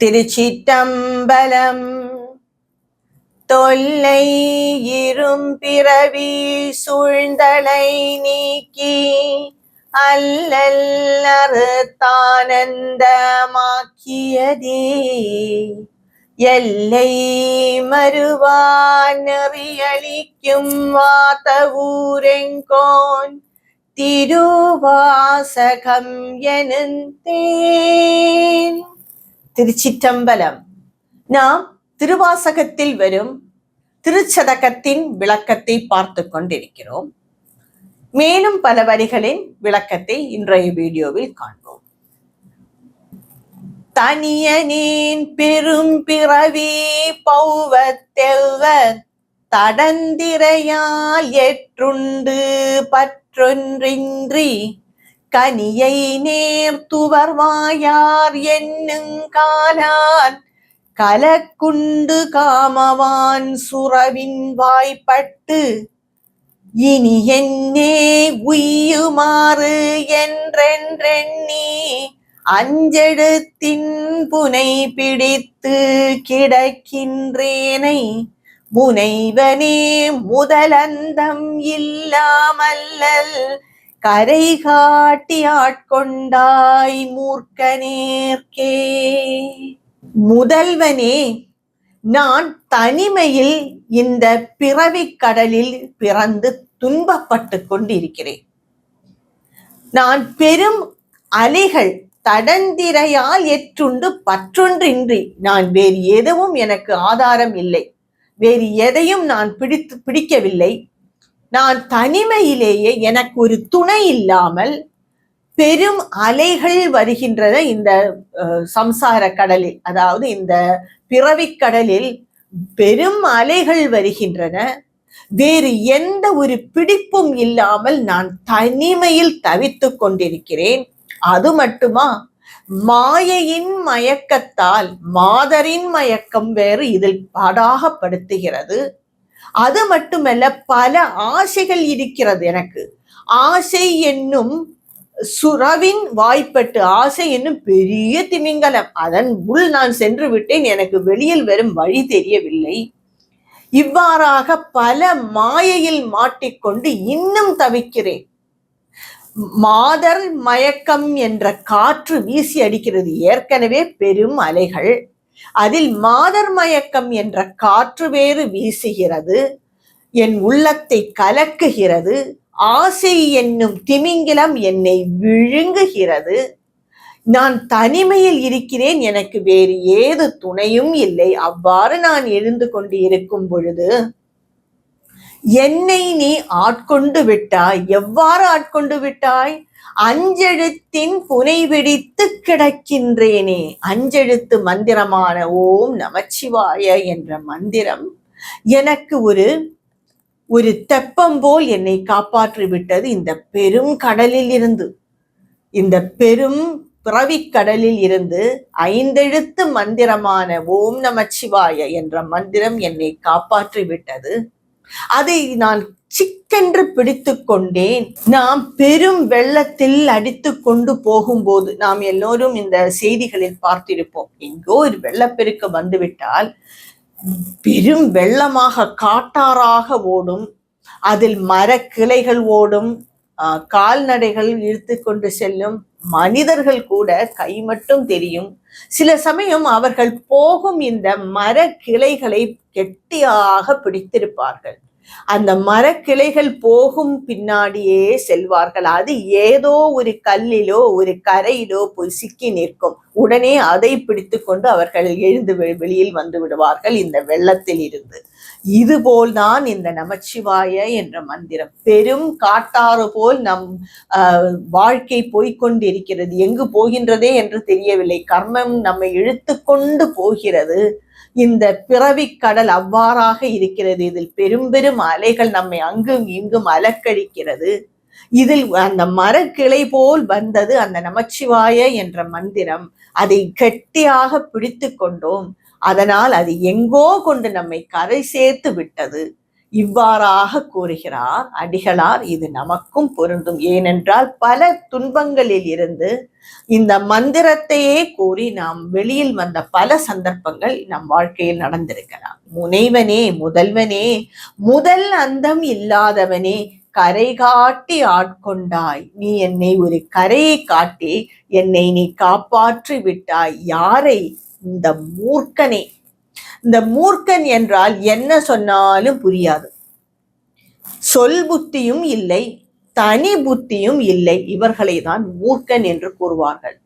திருச்சிற்றம்பலம். தொல்லை இரும்பிறவி சூழ்ந்தலை நீக்கி அல்லல் அறுத்தானந்தமாக்கியதே எல்லை மறுவான் நெறியளிக்கும் வாதவூரெங்கோன் திருவாசகம் எனுந்தேன். திருச்சிற்றம்பலம். நாம் திருவாசகத்தில் வரும் திருச்சதகத்தின் விளக்கத்தை பார்த்து கொண்டிருக்கிறோம். மேலும் பல வரிகளின் விளக்கத்தை இன்றைய வீடியோவில் காண்போம். தனியனேன் பெரும் பிறவி பௌவத்தெவ்வர் தடந்திரையால் ஏற்றுண்டு பற்றொன்றின்றி கனியை நேர்த்துவர்வாயார் என்னுங்காலான் கலக்குண்டு காமவான் சுரவின் வாய்ப்பட்டு இனி என்னே உய்யுமாறு என்றென்றெண்ணி அஞ்செழுத்தின் புனை பிடித்து கிடக்கின்றேனை முனைவனே முதலந்தம் இல்லாமல்லல் கரை காட்டி ஆட்கொண்டாய் மூர்க்கனேற்கே. முதல்வனே, நான் தனிமையில் இந்த பிறவிக் கடலில் பிறந்து துன்பப்பட்டு கொண்டிருக்கிறேன். நான் பெரும் அலைகள் தடந்திரையால் எற்றுண்டு பற்றொன்றின்றி, நான் வேறு எதுவும் எனக்கு ஆதாரம் இல்லை, வேறு எதையும் நான் பிடிக்கவில்லை. நான் தனிமையிலேயே எனக்கு ஒரு துணை இல்லாமல் பெரும் அலைகள் வருகின்றன இந்த சம்சார கடலில், அதாவது இந்த பிறவிக் கடலில் பெரும் அலைகள் வருகின்றன. வேறு எந்த ஒரு பிடிப்பும் இல்லாமல் நான் தனிமையில் தவித்து கொண்டிருக்கிறேன். அது மட்டுமா, மாயையின் மயக்கத்தால் மாதரின் மயக்கம் வேறு இதில் பாடாகப்படுத்துகிறது. அது மட்டுமல்ல, பல ஆசைகள் இருக்கிறது எனக்கு. ஆசை என்னும் சுரவின் வாய்ப்பட்டு, ஆசை என்னும் பெரிய திமிங்கலம், அதன் உள் நான் சென்று விட்டேன், எனக்கு வெளியில் வரும் வழி தெரியவில்லை. இவ்வாறாக பல மாயையில் மாட்டிக்கொண்டு இன்னும் தவிக்கிறேன். மாதர் மயக்கம் என்ற காற்று வீசி அடிக்கிறது. ஏற்கனவே பெரும் அலைகள், அதில் மாதர் மயக்கம் என்ற காற்று வேறு வீசுகிறது, என் உள்ளத்தை கலக்குகிறது. ஆசை என்னும் திமிங்கிலம் என்னை விழுங்குகிறது. நான் தனிமையில் இருக்கிறேன், எனக்கு வேறு ஏது துணையும் இல்லை. அவ்வாறு நான் எழுந்து கொண்டு இருக்கும் பொழுது என்னை நீ ஆட்கொண்டு விட்டாய். எவ்வாறு ஆட்கொண்டு விட்டாய்? அஞ்செழுத்தின் புனை பிடித்து கிடக்கின்றேனே. அஞ்செழுத்து மந்திரமான ஓம் நமச்சிவாய என்ற மந்திரம் எனக்கு ஒரு தெப்பம் போல் என்னை காப்பாற்றி விட்டது இந்த பெரும் கடலில் இருந்து. இந்த பெரும் பிறவிக் கடலில் இருந்து ஐந்தெழுத்து மந்திரமான ஓம் நமச்சிவாய என்ற மந்திரம் என்னை காப்பாற்றி விட்டது. அதை நான் சிக்கென்று பிடித்து கொண்டேன். நாம் பெரும் வெள்ளத்தில் அடித்து கொண்டு போகும்போது நாம் எல்லோரும் இந்த செய்திகளில் பார்த்திருப்போம். எங்கோ ஒரு வெள்ளப்பெருக்கு வந்துவிட்டால் பெரும் வெள்ளமாக காட்டாறாக ஓடும், அதில் மரக்கிளைகள் ஓடும், கால்நடைகள் இழுத்து கொண்டு செல்லும், மனிதர்கள் கூட கை மட்டும் தெரியும். சில சமயம் அவர்கள் போகும் இந்த மரக்கிளைகளை கெட்டியாக பிடித்திருப்பார்கள். அந்த மரக்கிளைகள் போகும் பின்னாடியே செல்வார்கள். அது ஏதோ ஒரு கல்லிலோ ஒரு கரையிலோ போய் சிக்கி நிற்கும். உடனே அதை பிடித்து கொண்டு அவர்கள் எழுந்து வெளியில் வந்து விடுவார்கள் இந்த வெள்ளத்தில் இருந்து. இதுபோல்தான் இந்த நமச்சிவாய என்ற மந்திரம். பெரும் காட்டாறு போல் நம் வாழ்க்கை போய்கொண்டிருக்கிறது. எங்கு போகின்றதே என்று தெரியவில்லை. கர்மம் நம்மை இழுத்து கொண்டு போகிறது. இந்த பிறவிக் கடல் அவ்வாறாக இருக்கிறது. இதில் பெரும் பெரும் அலைகள் நம்மை அங்கும் இங்கும் அலக்கழிக்கிறது. இதில் அந்த மரக்கிளை போல் வந்தது அந்த நமச்சிவாய என்ற மந்திரம். அதை கெட்டியாக பிடித்து கொண்டோம். அதனால் அது எங்கோ கொண்டு நம்மை கரை சேர்த்து விட்டது. இவ்வாறாக கூறுகிறார் அடிகளார். இது நமக்கும் பொருந்தும். ஏனென்றால் பல துன்பங்களில் இருந்து இந்த மந்திரத்தையே கூறி நாம் வெளியில் வந்த பல சந்தர்ப்பங்கள் நம் வாழ்க்கையில் நடந்திருக்கலாம். முனைவனே, முதல்வனே, முதல் அந்தம் இல்லாதவனே, கரை காட்டி ஆட்கொண்டாய். நீ என்னை ஒரு கரையை காட்டி என்னை நீ காப்பாற்றி விட்டாய். யாரை? இந்த மூர்க்கனே. இந்த மூர்க்கன் என்றால் என்ன சொன்னாலும் புரியாது, சொல் புத்தியும் இல்லை, தனி புத்தியும் இல்லை. இவர்களை தான் மூர்க்கன் என்று கூறுவார்கள்.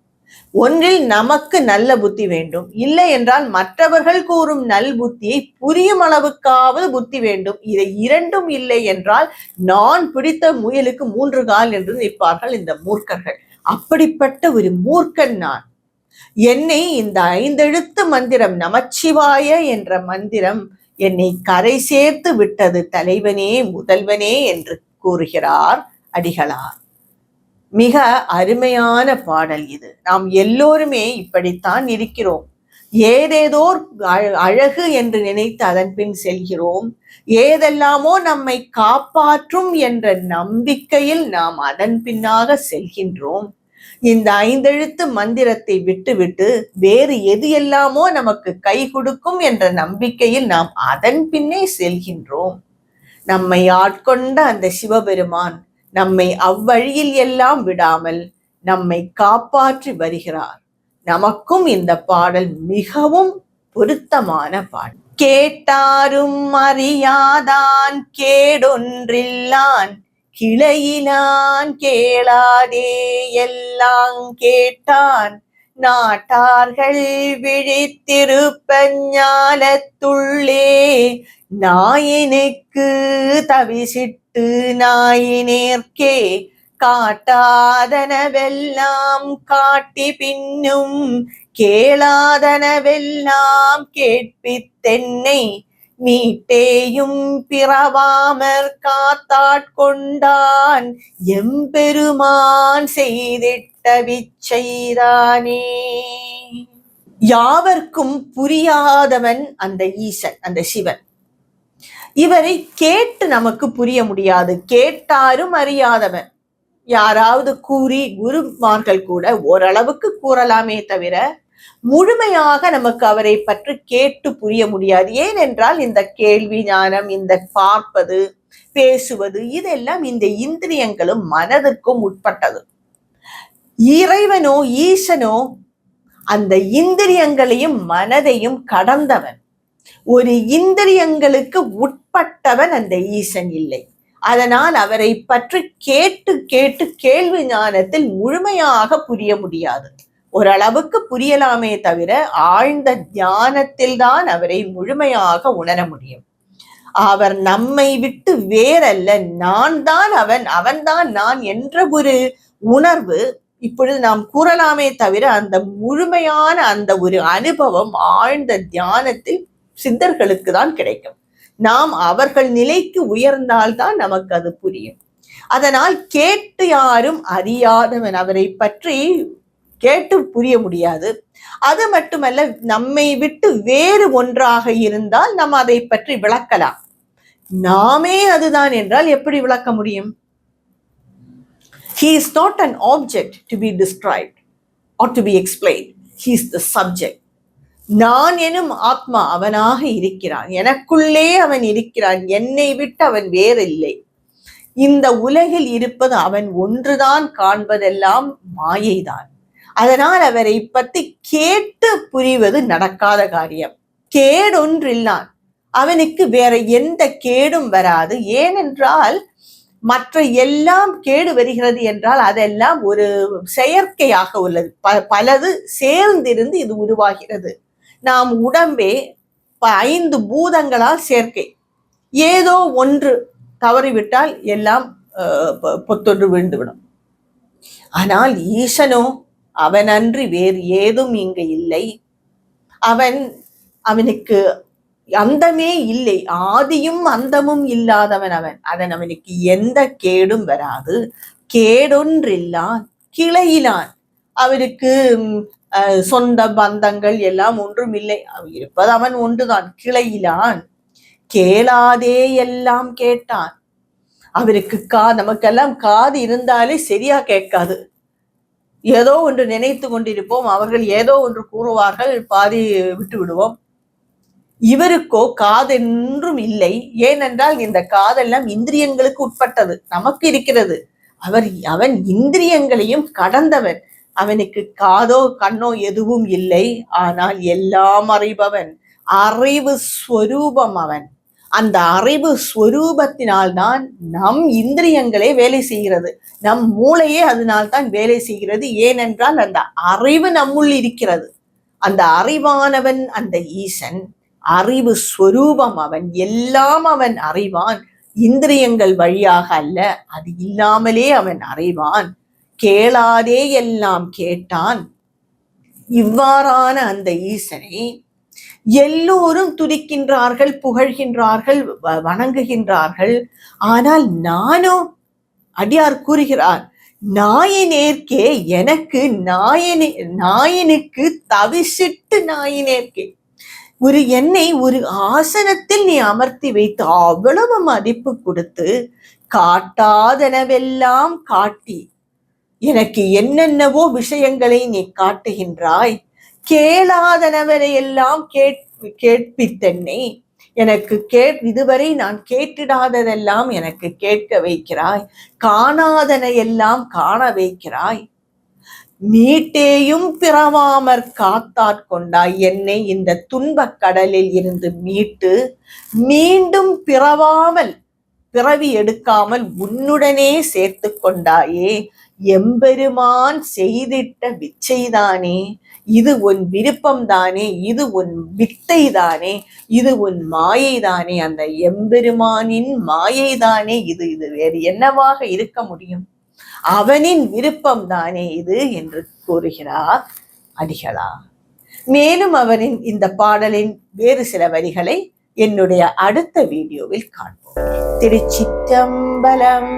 ஒன்றில் நமக்கு நல்ல புத்தி வேண்டும், இல்லை என்றால் மற்றவர்கள் கூறும் நல் புத்தியை புரியும் அளவுக்காவது புத்தி வேண்டும். இதை இரண்டும் இல்லை என்றால் நான் பிடித்த முயலுக்கு 3 கால் என்று நிற்பார்கள் இந்த மூர்க்கர்கள். அப்படிப்பட்ட ஒரு மூர்க்கன் நான். என்னை இந்த 5 எழுத்து மந்திரம், நமச்சிவாய என்ற மந்திரம் என்னை கரை சேர்த்து விட்டது தலைவனே, முதல்வனே என்று கூறுகிறார் அடிகளார். மிக அருமையான பாடல் இது. நாம் எல்லோருமே இப்படித்தான் இருக்கிறோம். ஏதேதோ அழகு என்று நினைத்து அதன் பின் செல்கிறோம். ஏதெல்லாமோ நம்மை காப்பாற்றும் என்ற நம்பிக்கையில் நாம் அதன் பின்னாக செல்கின்றோம். இந்த 5 எழுத்து மந்திரத்தை விட்டுவிட்டு வேறு எது எல்லாமோ நமக்கு கை கொடுக்கும் என்ற நம்பிக்கையில் நாம் அதன் பின்னே செல்கின்றோம். நம்மை ஆட்கொண்ட அந்த சிவபெருமான் நம்மை அவ்வழியில் எல்லாம் விடாமல் நம்மை காப்பாற்றி வருகிறார். நமக்கும் இந்த பாடல் மிகவும் பொருத்தமான பாடல். கேட்டாரும் அறியாதான் கேடொன்றில்லான், கிளையிலான் கேளாதே எல்லாம் கேட்டான், நாட்டார்கள் விழித்திருப்ப ஞாலத்துள்ளே, நாயினுக்கு தவிசிட்டு நாயினேற்கே, காட்டாதனவெல்லாம் காட்டி பின்னும் கேளாதனவெல்லாம் கேட்பித்தென்னை, மீட்டேயும் பிறவாமற் காத்தாட்கொண்டான், எம்பெருமான் செய்திட்ட விச்சைதானே. யாவர்க்கும் புரியாதவன் அந்த ஈசன், அந்த சிவன். இவரை கேட்டு நமக்கு புரிய முடியாது. கேட்டாரும் அறியாதவன். யாராவது கூறி, குருமார்கள் கூட ஓரளவுக்கு கூறலாமே தவிர முழுமையாக நமக்கு அவரை பற்றி கேட்டு புரிய முடியாது. ஏனென்றால் இந்த கேள்வி ஞானம், இந்த பார்ப்பது, பேசுவது, இதெல்லாம் இந்த இந்திரியங்களும் மனதிற்கும் உட்பட்டது. இறைவனோ, ஈசனோ அந்த இந்திரியங்களையும் மனதையும் கடந்தவன். ஒரு இந்திரியங்களுக்கு உட்பட்டவன் அந்த ஈசன் இல்லை. அதனால் அவரை பற்றி கேட்டு கேட்டு கேள்வி ஞானத்தில் முழுமையாக புரிய முடியாது. ஓரளவுக்கு புரியலாமே தவிர ஆழ்ந்த தியானத்தில் தான் அவரை முழுமையாக உணர முடியும். அவர் நம்மை விட்டு வேறல்ல, நான் தான் அவன், அவன்தான் நான் என்ற ஒரு உணர்வு இப்பொழுது நாம் கூறலாமே தவிர அந்த முழுமையான அந்த ஒரு அனுபவம் ஆழ்ந்த தியானத்தில் சித்தர்களுக்கு தான் கிடைக்கும். நாம் அவர்கள் நிலைக்கு உயர்ந்தால்தான் நமக்கு அது புரியும். அதனால் கேட்டு யாரும் அறியாதவன், அவரை பற்றி கேட்டு புரிய முடியாது. அது மட்டுமல்ல, நம்மை விட்டு வேறு ஒன்றாக இருந்தால் நம்ம அதை பற்றி விளக்கலாம். நாமே அதுதான் என்றால் எப்படி விளக்க முடியும்? He is not an object to be described or to be explained. He is the subject. நான் எனும் ஆத்மா அவனாக இருக்கிறான், எனக்குள்ளே அவன் இருக்கிறான், என்னை விட்டு அவன் வேறில்லை. இந்த உலகில் இருப்பது அவன் ஒன்றுதான், காண்பதெல்லாம் மாயைதான். அதனால் அவரை பற்றி கேட்டு புரிவது நடக்காத காரியம். கேடொன்றில்லான், அவனுக்கு வேற எந்த கேடும் வராது. ஏனென்றால் மற்ற எல்லாம் கேடு வருகிறது என்றால் அதெல்லாம் ஒரு செயற்கையாக உள்ளது. பலது சேர்ந்திருந்து இது உருவாகிறது. நாம் உடம்பே 5 பூதங்களால் சேர்க்கை. ஏதோ ஒன்று தவறிவிட்டால் எல்லாம் பொத்தொன்று விழுந்துவிடும். ஆனால் ஈசனோ அவனன்றி வேறு ஏதும் இங்கு இல்லை. அவனுக்கு அந்தமே இல்லை, ஆதியும் அந்தமும் இல்லாதவன் அவன். அவனுக்கு எந்த கேடும் வராது. கேடொன்றில்லான், கிளையிலான், அவருக்கு சொந்த பந்தங்கள் எல்லாம் ஒன்றும் இல்லை. இருப்பது அவன் ஒன்றுதான். கிளையிலான், கேளாதே எல்லாம் கேட்டான். அவருக்கு நமக்கெல்லாம் காது இருந்தாலே சரியா கேட்காது. ஏதோ ஒன்று நினைத்து கொண்டிருப்போம், அவர்கள் ஏதோ ஒன்று கூறுவார்கள், பாதி விட்டு விடுவோம். இவருக்கோ காதென்றும் இல்லை. ஏனென்றால் இந்த காதெல்லாம் இந்திரியங்களுக்கு உட்பட்டது, நமக்கு இருக்கிறது. அவன் இந்திரியங்களையும் கடந்தவன். அவனுக்கு காதோ கண்ணோ எதுவும் இல்லை. ஆனால் எல்லாம் அறிபவன், அறிவு ஸ்வரூபம் அவன். அந்த அறிவு ஸ்வரூபத்தினால்தான் நம் இந்திரியங்களே வேலை செய்கிறது, நம் மூளையே அதனால்தான் வேலை செய்கிறது. ஏனென்றால் அந்த அறிவு நம்முள் இருக்கிறது. அந்த அறிவானவன் அந்த ஈசன், அறிவு ஸ்வரூபம் அவன். எல்லாம் அவன் அறிவான், இந்திரியங்கள் வழியாக அல்ல, அது இல்லாமலே அவன் அறிவான். கேளாதே எல்லாம் கேட்டான். இவ்வாறான அந்த ஈசனை எல்லோரும் துதிக்கின்றார்கள், புகழ்கின்றார்கள், வணங்குகின்றார்கள். ஆனால் நானோ, அடியார் கூறுகிறார், நாயினேற்கே எனக்கு நாயினுக்கு தவிசிட்டு நாயினேற்கே. என்னை ஒரு ஆசனத்தில் நீ அமர்த்தி வைத்து அவ்வளவு மதிப்பு கொடுத்து காட்டாதனவெல்லாம் காட்டி எனக்கு என்னென்னவோ விஷயங்களை நீ காட்டுகின்றாய். கேளாதனவரையெல்லாம் கேட்பித்தென்னை எனக்கு இதுவரை நான் கேட்டிடாததெல்லாம் எனக்கு கேட்க வைக்கிறாய். காணாதன எல்லாம் காண வைக்கிறாய். மீட்டேயும் பிறவாமற் காத்தாட்கொண்டாய். என்னை இந்த துன்பக் கடலில் இருந்து மீட்டு மீண்டும் பிறவாமல், பிறவி எடுக்காமல் உன்னுடனே சேர்த்து கொண்டாயே. எம்பெருமான் செய்திட்ட விச்சைதானே, இது உன் விருப்பம் தானே, இது உன் வித்தை தானே, இது உன் மாயை தானே, அந்த எம்பெருமானின் மாயை தானே இது. வேறு என்னவாக இருக்க முடியும்? அவனின் விருப்பம் தானே இது என்று கூறுகிறார் அடிகளார். மேலும் அவரின் இந்த பாடலின் வேறு சில வரிகளை என்னுடைய அடுத்த வீடியோவில் காண்போம். திருச்சிற்றம்பலம்.